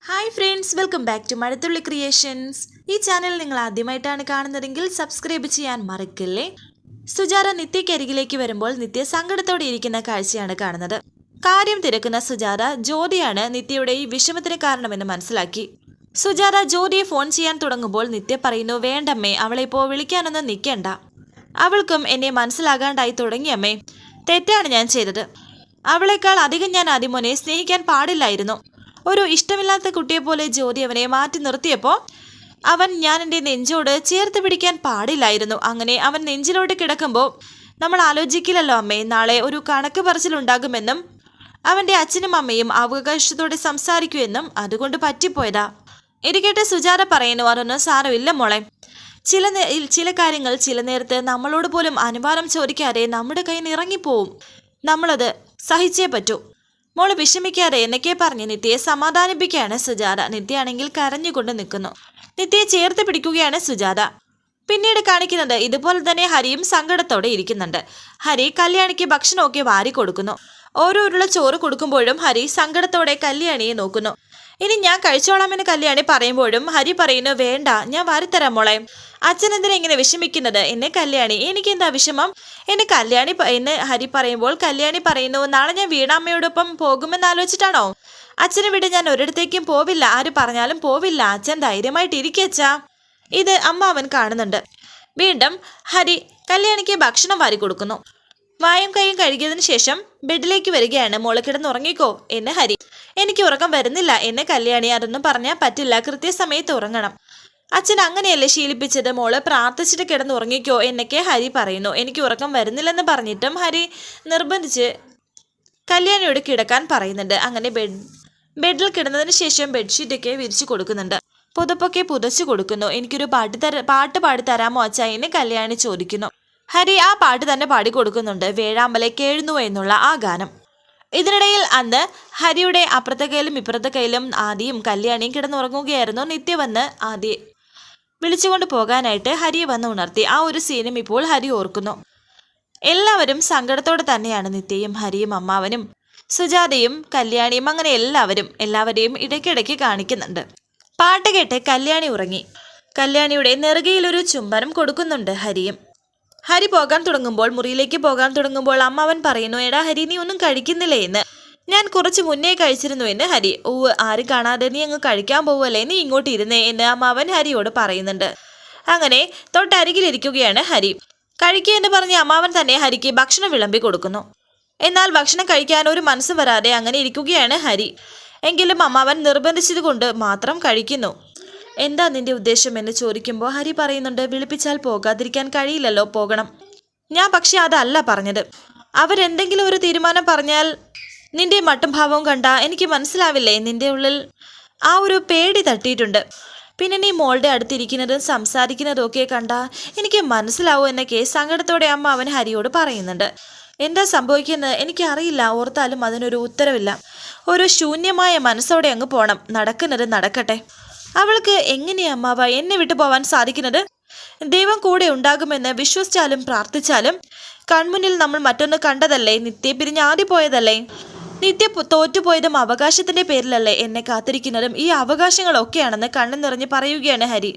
Hi friends, welcome back to Mazhathulli creations. ഈ channel നിങ്ങൾ ആദ്യമായിട്ടാണ് കാണുന്നതെങ്കിൽ സബ്സ്ക്രൈബ് ചെയ്യാൻ മറക്കല്ലേ. സുജാത നിത്യക്കരികിലേക്ക് വരുമ്പോൾ നിത്യ സങ്കടത്തോടെ ഇരിക്കുന്ന കാഴ്ചയാണ് കാണുന്നത്. കാര്യം തിരക്കുന്ന സുജാത ജ്യോതിയാണ് നിത്യയുടെ ഈ വിഷമത്തിന് കാരണമെന്ന് മനസ്സിലാക്കി. സുജാത ജ്യോതിയെ ഫോൺ ചെയ്യാൻ തുടങ്ങുമ്പോൾ നിത്യ പറയുന്നു, വേണ്ടമ്മേ, അവളെ ഇപ്പോൾ വിളിക്കാനൊന്നും നിൽക്കണ്ട. അവൾക്കും എന്നെ മനസ്സിലാകാണ്ടായി തുടങ്ങിയമ്മേ. തെറ്റാണ് ഞാൻ ചെയ്തത്. അവളെക്കാൾ അധികം ഞാൻ ആദിമോനെ സ്നേഹിക്കാൻ പാടില്ലായിരുന്നു. ഒരു ഇഷ്ടമില്ലാത്ത കുട്ടിയെപ്പോലെ ജ്യോതി അവനെ മാറ്റി നിർത്തിയപ്പോൾ ഞാൻ എൻ്റെ നെഞ്ചോട് ചേർത്ത് പിടിക്കാൻ പാടില്ലായിരുന്നു. അങ്ങനെ അവൻ നെഞ്ചിലോട്ട് കിടക്കുമ്പോൾ നമ്മൾ ആലോചിക്കില്ലല്ലോ അമ്മേ, നാളെ ഒരു കണക്ക് പറച്ചിലുണ്ടാകുമെന്നും അവൻ്റെ അച്ഛനും അമ്മയും അവകാശത്തോടെ സംസാരിക്കുമെന്നും. അതുകൊണ്ട് പറ്റിപ്പോയതാ. ഇത് കേട്ട് സുജാത പറയുന്നു, അതൊന്നും സാരമില്ല മോളെ. ചില കാര്യങ്ങൾ ചില നേരത്ത് നമ്മളോട് പോലും അനുവാദം ചോദിക്കാതെ നമ്മുടെ കയ്യിൽ നിന്ന് ഇറങ്ങിപ്പോവും. നമ്മളത് സഹിച്ചേ പറ്റൂ. മോള് വിഷമിക്കാതെ എന്നൊക്കെ പറഞ്ഞ് നിത്യയെ സമാധാനിപ്പിക്കുകയാണ് സുജാത. നിത്യയാണെങ്കിൽ കരഞ്ഞുകൊണ്ട് നിൽക്കുന്നു. നിത്യയെ ചേർത്ത് പിടിക്കുകയാണ് സുജാത. പിന്നീട് കാണിക്കുന്നത് ഇതുപോലെ തന്നെ ഹരിയും സങ്കടത്തോടെ ഇരിക്കുന്നുണ്ട്. ഹരി കല്യാണിക്ക് ഭക്ഷണമൊക്കെ വാരി കൊടുക്കുന്നു. ഓരോ ഉരുള ചോറ് കൊടുക്കുമ്പോഴും ഹരി സങ്കടത്തോടെ കല്യാണിയെ നോക്കുന്നു. ഇനി ഞാൻ കഴിച്ചോളാമെന്ന് കല്യാണി പറയുമ്പോഴും ഹരി പറയുന്നു, വേണ്ട, ഞാൻ വാരിത്തരാം മോളെ. അച്ഛനെന്തിനാ ഇങ്ങനെ വിഷമിക്കുന്നത് എന്നെ കല്യാണി, എനിക്കെന്താ വിഷമം എന്നെ കല്യാണി എന്ന് ഹരി പറയുമ്പോൾ കല്യാണി പറയുന്നു, നാളെ ഞാൻ വീണാമ്മയോടൊപ്പം പോകുമെന്ന് ആലോചിച്ചിട്ടാണോ? അച്ഛനെ വിട്ട് ഞാൻ ഒരിടത്തേക്കും പോവില്ല, ആര് പറഞ്ഞാലും പോവില്ല. അച്ഛൻ ധൈര്യമായിട്ട് ഇരിക്കച്ചാ. ഇത് അമ്മാവൻ കാണുന്നുണ്ട്. വീണ്ടും ഹരി കല്യാണിക്ക് ഭക്ഷണം വാരി കൊടുക്കുന്നു. വായും കൈയും കഴുകിയതിനു ശേഷം ബെഡിലേക്ക് വരികയാണ്. മോള് കിടന്നുറങ്ങിക്കോ എന്ന് ഹരി. എനിക്ക് ഉറക്കം വരുന്നില്ല എന്ന് കല്യാണി. അതൊന്നും പറഞ്ഞാൽ പറ്റില്ല, കൃത്യസമയത്ത് ഉറങ്ങണം. അച്ഛൻ അങ്ങനെയല്ലേ ശീലിപ്പിച്ചത്, മോള് പ്രാർത്ഥിച്ചിട്ട് കിടന്നുറങ്ങിക്കോ എന്നൊക്കെ ഹരി പറയുന്നു. എനിക്ക് ഉറക്കം വരുന്നില്ലെന്ന് പറഞ്ഞിട്ടും ഹരി നിർബന്ധിച്ച് കല്യാണിയോട് കിടക്കാൻ പറയുന്നുണ്ട്. അങ്ങനെ ബെഡിൽ കിടന്നതിന് ശേഷം ബെഡ്ഷീറ്റൊക്കെ വിരിച്ചു കൊടുക്കുന്നുണ്ട്. പുതപ്പൊക്കെ പുതച്ചു കൊടുക്കുന്നു. എനിക്കൊരു പാട്ട് പാടിത്തരാമോ അച്ഛാ എന്ന് കല്യാണി ചോദിക്കുന്നു. ഹരി ആ പാട്ട് തന്നെ പാടിക്കൊടുക്കുന്നുണ്ട്, വേഴാമ്പലെ കേഴുന്നു എന്നുള്ള ആ ഗാനം. ഇതിനിടയിൽ അന്ന് ഹരിയുടെ അപ്പുറത്തെ കൈയിലും ഇപ്പുറത്തെ കൈയിലും ആദിയും കല്യാണിയും കിടന്നുറങ്ങുകയായിരുന്നു. നിത്യ വന്ന് ആദിയെ വിളിച്ചുകൊണ്ട് പോകാനായിട്ട് ഹരിയെ വന്ന് ഉണർത്തി. ആ ഒരു സീനും ഇപ്പോൾ ഹരി ഓർക്കുന്നു. എല്ലാവരും സങ്കടത്തോടെ തന്നെയാണ്. നിത്യയും ഹരിയും അമ്മാവനും സുജാതയും കല്യാണിയും അങ്ങനെ എല്ലാവരെയും ഇടയ്ക്കിടയ്ക്ക് കാണിക്കുന്നുണ്ട്. പാട്ട് കേട്ട് കല്യാണി ഉറങ്ങി. കല്യാണിയുടെ നെറുകയിലൊരു ചുംബനം കൊടുക്കുന്നുണ്ട് ഹരിയും. ഹരി മുറിയിലേക്ക് പോകാൻ തുടങ്ങുമ്പോൾ അമ്മാവൻ പറയുന്നു, എടാ ഹരി, നീ ഒന്നും കഴിക്കുന്നില്ലേ എന്ന്. ഞാൻ കുറച്ച് മുന്നേ കഴിച്ചിരുന്നു എന്ന് ഹരി. ആരും കാണാതെ നീ അങ്ങ് കഴിക്കാൻ പോവല്ലേ, നീ ഇങ്ങോട്ട് ഇരുന്നേ എന്ന് അമ്മാവൻ ഹരിയോട് പറയുന്നുണ്ട്. അങ്ങനെ തൊട്ടരികിലിരിക്കുകയാണ് ഹരി. കഴിക്കുക എന്ന് പറഞ്ഞ് അമ്മാവൻ തന്നെ ഹരിക്ക് ഭക്ഷണം വിളമ്പി കൊടുക്കുന്നു. എന്നാൽ ഭക്ഷണം കഴിക്കാൻ ഒരു മനസ്സ് വരാതെ അങ്ങനെ ഇരിക്കുകയാണ് ഹരി. എങ്കിലും അമ്മാവൻ നിർബന്ധിച്ചത് കൊണ്ട് മാത്രം കഴിക്കുന്നു. എന്താ നിന്റെ ഉദ്ദേശം എന്ന് ചോദിക്കുമ്പോൾ ഹരി പറയുന്നുണ്ട്, വിളിപ്പിച്ചാൽ പോകാതിരിക്കാൻ കഴിയില്ലല്ലോ, പോകണം. ഞാൻ പക്ഷെ അതല്ല പറഞ്ഞത്. അവരെന്തെങ്കിലും ഒരു തീരുമാനം പറഞ്ഞാൽ നിന്റെ മട്ടും ഭാവവും കണ്ട എനിക്ക് മനസ്സിലാവില്ലേ, നിന്റെ ഉള്ളിൽ ആ ഒരു പേടി തട്ടിയിട്ടുണ്ട്. പിന്നെ നീ മോളുടെ അടുത്തിരിക്കുന്നതും സംസാരിക്കുന്നതും ഒക്കെ കണ്ട എനിക്ക് മനസ്സിലാവും എന്നൊക്കെ സങ്കടത്തോടെ അമ്മ അവൻ ഹരിയോട് പറയുന്നുണ്ട്. എന്താ സംഭവിക്കുന്നത് എനിക്കറിയില്ല, ഓർത്താലും അതിനൊരു ഉത്തരവില്ല. ഒരു ശൂന്യമായ മനസ്സോടെ അങ്ങ് പോണം. നടക്കുന്നത് നടക്കട്ടെ. അവൾക്ക് എങ്ങനെയാ അമ്മാവ എന്നെ വിട്ടു പോവാൻ സാധിക്കുന്നത്? ദൈവം കൂടെ ഉണ്ടാകുമെന്ന് വിശ്വസിച്ചാലും പ്രാർത്ഥിച്ചാലും കൺമുന്നിൽ നമ്മൾ മറ്റൊന്ന് കണ്ടതല്ലേ. നിത്യ പിരിഞ്ഞ് ആദ്യം പോയതല്ലേ. നിത്യ തോറ്റുപോയതും അവകാശത്തിന്റെ പേരിലല്ലേ എന്നെ കാത്തിരിക്കുന്നതും. ഈ അവകാശങ്ങളൊക്കെയാണെന്ന് കണ്ണു നിറഞ്ഞ് പറയുകയാണ് ഹരി.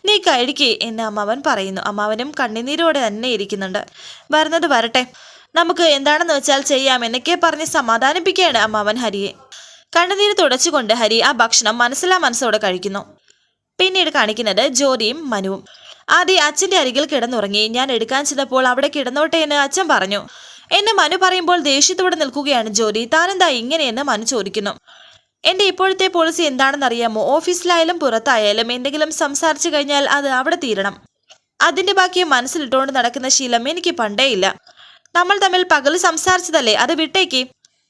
നീ കഴിക്കേ എന്ന് അമ്മാവൻ പറയുന്നു. അമ്മാവനും കണ്ണുനീരോടെ തന്നെ ഇരിക്കുന്നുണ്ട്. വരുന്നത് വരട്ടെ, നമുക്ക് എന്താണെന്ന് വെച്ചാൽ ചെയ്യാം എന്നൊക്കെ പറഞ്ഞ് സമാധാനിപ്പിക്കുകയാണ് അമ്മാവൻ ഹരിയെ. കണ്ണുനീര് തുടച്ചുകൊണ്ട് ഹരി ആ ഭക്ഷണം മനസ്സോടെ കഴിക്കുന്നു. പിന്നീട് കാണിക്കുന്നത് ജ്യോതിയും മനുവും. ആദ്യം അച്ഛൻ്റെ അരികിൽ കിടന്നുറങ്ങി. ഞാൻ എടുക്കാൻ ചെന്നപ്പോൾ അവിടെ കിടന്നോട്ടെ എന്ന് അച്ഛൻ പറഞ്ഞു എന്ന് മനു പറയുമ്പോൾ ദേഷ്യത്തോടെ നിൽക്കുകയാണ് ജ്യോതി. താനെന്താ ഇങ്ങനെയെന്ന് മനു ചോദിക്കുന്നു. എൻ്റെ ഇപ്പോഴത്തെ പോളിസി എന്താണെന്ന് അറിയാമോ? ഓഫീസിലായാലും പുറത്തായാലും എന്തെങ്കിലും സംസാരിച്ചു കഴിഞ്ഞാൽ അത് അവിടെ തീരണം. അതിൻ്റെ ബാക്കി മനസ്സിലിട്ടുകൊണ്ട് നടക്കുന്ന ശീലം എനിക്ക് പണ്ടേയില്ല. നമ്മൾ തമ്മിൽ പകല് സംസാരിച്ചതല്ലേ, അത് വിട്ടേക്ക്.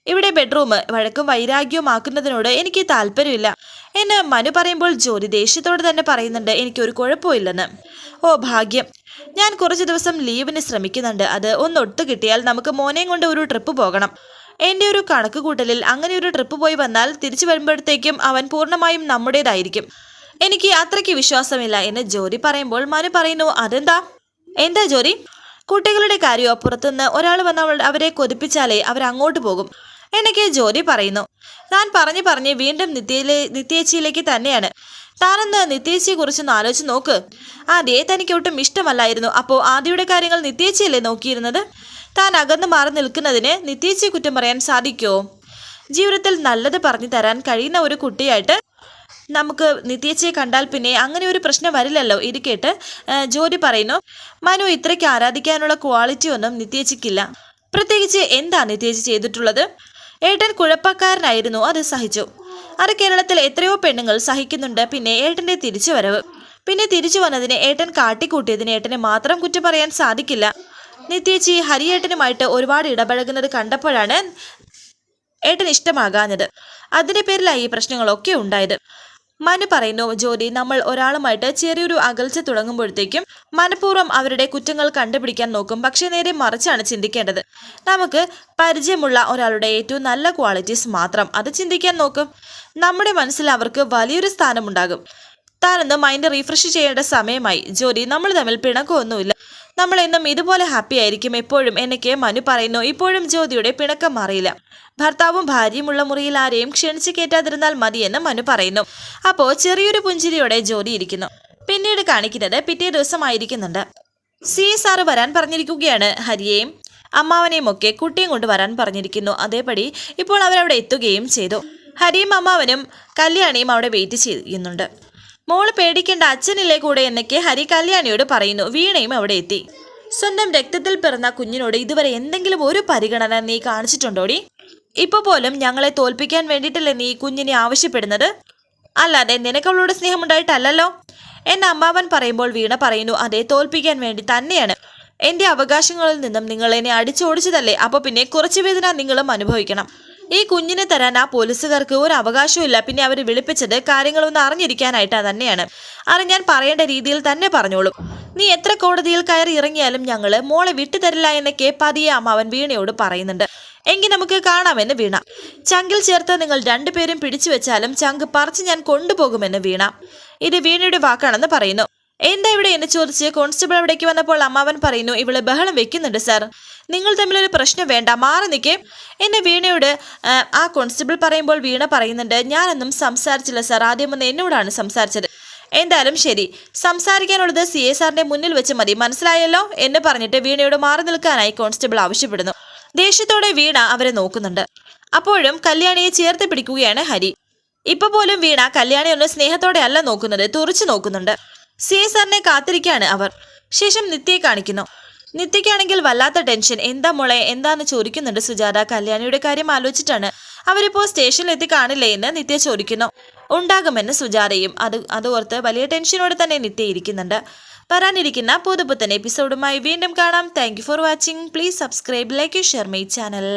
ഇവിടെ ബെഡ്റൂം വഴക്കും വൈരാഗ്യവും ആക്കുന്നതിനോട് എനിക്ക് താല്പര്യമില്ല എന്ന് മനു പറയുമ്പോൾ ജ്യോതി ദേഷ്യത്തോട് തന്നെ പറയുന്നുണ്ട്, എനിക്കൊരു കുഴപ്പമില്ലെന്ന്. ഓ ഭാഗ്യം, ഞാൻ കുറച്ച് ദിവസം ലീവിന് ശ്രമിക്കുന്നുണ്ട്. അത് ഒന്നൊട്ടു കിട്ടിയാൽ നമുക്ക് മോനെയും കൊണ്ട് ഒരു ട്രിപ്പ് പോകണം. എൻ്റെ ഒരു കണക്ക് കൂട്ടലിൽ അങ്ങനെ ഒരു ട്രിപ്പ് പോയി വന്നാൽ തിരിച്ചു വരുമ്പോഴത്തേക്കും അവൻ പൂർണ്ണമായും നമ്മുടേതായിരിക്കും. എനിക്ക് അത്രയ്ക്ക് വിശ്വാസമില്ല എന്ന് ജ്യോതി പറയുമ്പോൾ മനു പറയുന്നു, എന്താ ജ്യോതി? കുട്ടികളുടെ കാര്യമോ? പുറത്തുനിന്ന് ഒരാൾ വന്ന് അവരെ കൊതിപ്പിച്ചാലേ അവരങ്ങോട്ട് പോകും. എനിക്ക് ജ്യോതി പറയുന്നു. താൻ പറഞ്ഞ് വീണ്ടും നിത്യേച്ചിയിലേക്ക് തന്നെയാണ്. താനൊന്ന് നിത്യേച്ചിയെ കുറിച്ചൊന്ന് ആലോചിച്ച് നോക്ക്. ആദ്യയെ തനിക്ക് ഒട്ടും ഇഷ്ടമല്ലായിരുന്നു. അപ്പോൾ ആദ്യയുടെ കാര്യങ്ങൾ നിത്യേച്ചിയല്ലേ നോക്കിയിരുന്നത്? താൻ അകന്ന് മാറി നിൽക്കുന്നതിന് നിത്യേച്ചിയെ കുറ്റം പറയാൻ സാധിക്കുമോ? ജീവിതത്തിൽ നല്ലത് പറഞ്ഞു തരാൻ കഴിയുന്ന ഒരു കുട്ടിയായിട്ട് നമുക്ക് നിത്യേച്ചിയെ കണ്ടാൽ പിന്നെ അങ്ങനെ ഒരു പ്രശ്നം വരില്ലല്ലോ. ഇത് കേട്ട് ജ്യോതി പറയുന്നു, മനു ഇത്രയ്ക്ക് ആരാധിക്കാനുള്ള ക്വാളിറ്റി ഒന്നും നിത്യേച്ചിക്കില്ല. പ്രത്യേകിച്ച് എന്താ നിത്യേച്ചി ചെയ്തിട്ടുള്ളത്? ഏട്ടൻ കുഴപ്പക്കാരനായിരുന്നു, അത് സഹിച്ചു. അത് കേരളത്തിൽ എത്രയോ പെണ്ണുങ്ങൾ സഹിക്കുന്നുണ്ട്. പിന്നെ ഏട്ടൻ്റെ തിരിച്ചു വരവ്, പിന്നെ തിരിച്ചു വന്നതിന് ഏട്ടൻ കാട്ടിക്കൂട്ടിയതിന് ഏട്ടനെ മാത്രം കുറ്റം പറയാൻ സാധിക്കില്ല. നിത്യേച്ചി ഹരിയേട്ടനുമായിട്ട് ഒരുപാട് ഇടപഴകുന്നത് കണ്ടപ്പോഴാണ് ഏട്ടൻ ഇഷ്ടമാകാഞ്ഞത്. അതിൻ്റെ പേരിലായി ഈ പ്രശ്നങ്ങളൊക്കെ ഉണ്ടായത്. മനു പറയുന്നു, ജ്യോതി, നമ്മൾ ഒരാളുമായിട്ട് ചെറിയൊരു അകൽച്ച തുടങ്ങുമ്പോഴത്തേക്കും മനഃപൂർവ്വം അവരുടെ കുറ്റങ്ങൾ കണ്ടുപിടിക്കാൻ നോക്കും. പക്ഷേ നേരെ മറിച്ചാണ് ചിന്തിക്കേണ്ടത്. നമുക്ക് പരിചയമുള്ള ഒരാളുടെ ഏറ്റവും നല്ല ക്വാളിറ്റീസ് മാത്രം അത് ചിന്തിക്കാൻ നോക്കും. നമ്മുടെ മനസ്സിൽ അവർക്ക് വലിയൊരു സ്ഥാനമുണ്ടാകും. താനൊന്ന് മൈൻഡ് റീഫ്രഷ് ചെയ്യേണ്ട സമയമായി. ജ്യോതി, നമ്മൾ തമ്മിൽ പിണക്കമൊന്നുമില്ല. നമ്മളെന്നും ഇതുപോലെ ഹാപ്പി ആയിരിക്കും എപ്പോഴും എനിക്ക് മനു പറയുന്നു. ഇപ്പോഴും ജ്യോതിയുടെ പിണക്കം മാറിയില്ല. ഭർത്താവും ഭാര്യയുമുള്ള മുറിയിൽ ആരെയും ക്ഷണിച്ച് കയറ്റാതിരുന്നാൽ മതിയെന്ന് മനു പറയുന്നു. അപ്പോൾ ചെറിയൊരു പുഞ്ചിരിയോടെ ജ്യോതി ഇരിക്കുന്നു. പിന്നീട് കാണിക്കുന്നത് പിറ്റേ ദിവസമായിരിക്കുന്നുണ്ട്. സാറ് വരാൻ പറഞ്ഞിരിക്കുകയാണ്. ഹരിയെയും അമ്മാവനെയും ഒക്കെ കുട്ടിയും കൊണ്ട് വരാൻ പറഞ്ഞിരിക്കുന്നു. അതേപടി ഇപ്പോൾ അവരവിടെ എത്തുകയും ചെയ്തു. ഹരിയും അമ്മാവനും കല്യാണിയും അവിടെ വെയിറ്റ് ചെയ്യുന്നുണ്ട്. മോള് പേടിക്കേണ്ട, അച്ഛനില്ലേ കൂടെ എന്നൊക്കെ ഹരി കല്യാണിയോട് പറയുന്നു. വീണയും അവിടെ എത്തി. സ്വന്തം രക്തത്തിൽ പിറന്ന കുഞ്ഞിനോട് ഇതുവരെ എന്തെങ്കിലും ഒരു പരിഗണന നീ കാണിച്ചിട്ടുണ്ടോടി? ഇപ്പൊ പോലും ഞങ്ങളെ തോൽപ്പിക്കാൻ വേണ്ടിയിട്ടല്ലേ നീ കുഞ്ഞിനെ ആവശ്യപ്പെടുന്നത്? അല്ലാതെ നിനക്കവളോട് സ്നേഹമുണ്ടായിട്ടല്ലല്ലോ എന്ന് അമ്മാവൻ പറയുമ്പോൾ വീണ പറയുന്നു, അതെ, തോൽപ്പിക്കാൻ വേണ്ടി തന്നെയാണ്. എൻ്റെ അവകാശങ്ങളിൽ നിന്നും നിങ്ങൾ എന്നെ അടിച്ചോടിച്ചതല്ലേ? അപ്പോൾ പിന്നെ കുറച്ച് വേദന നിങ്ങളും അനുഭവിക്കണം. ഈ കുഞ്ഞിനെ തരാൻ ആ പോലീസുകാർക്ക് ഒരു അവകാശവും ഇല്ല. പിന്നെ അവർ വിളിപ്പിച്ചത് കാര്യങ്ങളൊന്നും അറിഞ്ഞിരിക്കാനായിട്ടാ തന്നെയാണ്. അറിഞ്ഞാൻ പറയേണ്ട രീതിയിൽ തന്നെ പറഞ്ഞോളൂ. നീ എത്ര കോടതിയിൽ കയറി ഇറങ്ങിയാലും ഞങ്ങൾ മോളെ വിട്ടുതരില്ല എന്നൊക്കെ പതിയെ അമ്മാവൻ വീണയോട് പറയുന്നുണ്ട്. എങ്കിൽ നമുക്ക് കാണാമെന്ന് വീണ. ചങ്കിൽ ചേർത്ത് നിങ്ങൾ രണ്ടുപേരും പിടിച്ചു വെച്ചാലും ചങ്ക് പറിച്ച് ഞാൻ കൊണ്ടുപോകുമെന്ന് വീണ. ഇത് വീണയുടെ വാക്കാണെന്ന് പറയുന്നു. എന്താ ഇവിടെ എന്ന് ചോദിച്ച് കോൺസ്റ്റബിൾ അവിടേക്ക് വന്നപ്പോൾ അമ്മാവൻ പറയുന്നു, ഇവള് ബഹളം വെക്കുന്നുണ്ട് സാർ. നിങ്ങൾ തമ്മിലൊരു പ്രശ്നം വേണ്ട, മാറി നിൽക്കേ എന്നെ വീണയോട് ആ കോൺസ്റ്റബിൾ പറയുമ്പോൾ വീണ പറയുന്നുണ്ട്, ഞാനൊന്നും സംസാരിച്ചില്ല സാർ, ആദ്യം ഒന്ന് എന്നോടാണ് സംസാരിച്ചത്. എന്തായാലും ശരി, സംസാരിക്കാനുള്ളത് സാറിന്റെ മുന്നിൽ വെച്ച് മതി, മനസ്സിലായല്ലോ എന്ന് പറഞ്ഞിട്ട് വീണയോട് മാറി നിൽക്കാനായി കോൺസ്റ്റബിൾ ആവശ്യപ്പെടുന്നു. ദേഷ്യത്തോടെ വീണ അവരെ നോക്കുന്നുണ്ട്. അപ്പോഴും കല്യാണിയെ ചേർത്ത് പിടിക്കുകയാണ് ഹരി. ഇപ്പൊ പോലും വീണ കല്യാണി ഒന്ന് സ്നേഹത്തോടെ അല്ല നോക്കുന്നത്, തുറച്ചു നോക്കുന്നുണ്ട്. സാറിനെ കാത്തിരിക്കുകയാണ് അവർ. ശേഷം നിത്യയെ കാണിക്കുന്നു. നിത്യയ്ക്കാണെങ്കിൽ വല്ലാത്ത ടെൻഷൻ. എന്താ മോളെ, എന്താന്ന് ചോദിക്കുന്നുണ്ട് സുജാത. കല്യാണിയുടെ കാര്യം ആലോചിച്ചിട്ടാണ്. അവരിപ്പോൾ സ്റ്റേഷനിൽ എത്തി കാണില്ലേ എന്ന് നിത്യ ചോദിക്കുന്നു. ഉണ്ടാകുമെന്ന് സുജാതയും. അത് ഓർത്ത് വലിയ ടെൻഷനോടെ തന്നെ നിത്യ ഇരിക്കുന്നുണ്ട്. വരാനിരിക്കുന്ന പുതുപുത്തൻ എപ്പിസോഡുമായി വീണ്ടും കാണാം. Thank you for watching. Please subscribe, like, share my channel.